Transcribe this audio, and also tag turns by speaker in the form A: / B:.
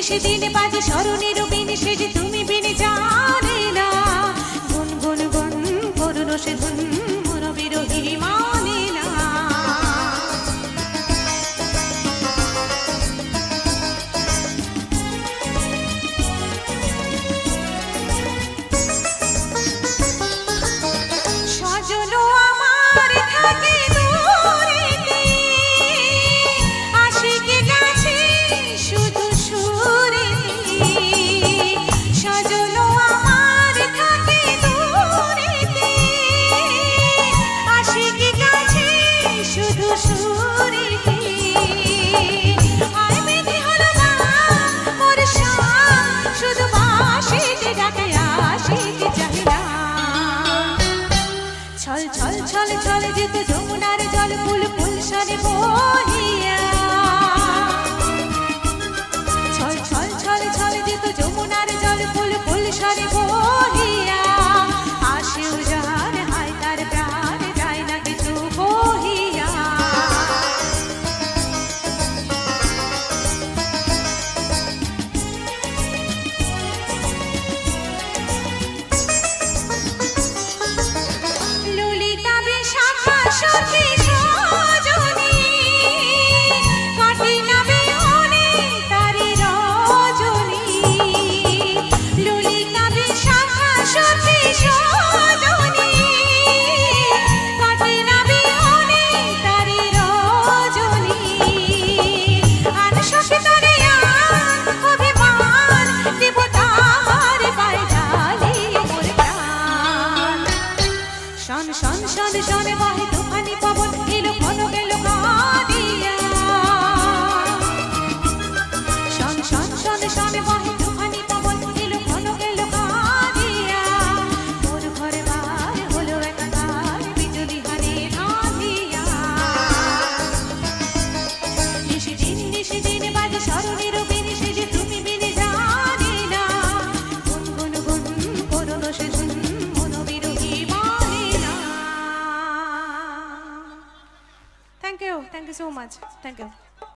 A: নিশি দিনে বাজে স্মরণের বিনি সেজে তুমি বিনি জানে না গুন গুন গুন করুন সে ধুন মন বিরোহী মানে না সজনো আমার থাকে দূরেতে আশিকে কাছে শুধু সুরেতে সজনো আমার থাকে দূরেতে আশিকে কাছে শুধু সুরেতে আর মেতে হলো না মোর শান শুধু বাঁশিতে ডাকে আশিকে চাহে না ছল ছল ছল ছল যেত যমুনার জল ফুল ফুল সরে বহিয়া ছল ছল ছল ছল যেত যমুনার জল ফুল ফুল সরে বহিয়া আসেও যার হায় তার প্রাণ যায় না কিছু বহিয়া ললিতা বিশাখা সখী সজনী কাটে না বিহনে তারি রজনী ললিতা বিশাখা সখী সজনী কাটে না বিহনে তারি রজনী আন সখী তরে আন অভিমান দেব তাহার পায়ে ঢালিয়ে মোর প্রাণ শন শন শন শন বাহে তুফানি পবন এলো ঘন গেল কাঁদিয়া শন শন শন শন বাহে তুফানি পবন এলো ঘন গেল কাঁদিয়া মোর ঘরে বার হলো একাকার বিজুলি হারে ধাঁধিয়া নিশি দিন বাজে স্মরণের বিনি সেজে তুমি বিনি জানি না গুন গুন গুন করুন সে ধুন মন বিরোহী মানে না thank you so much thank you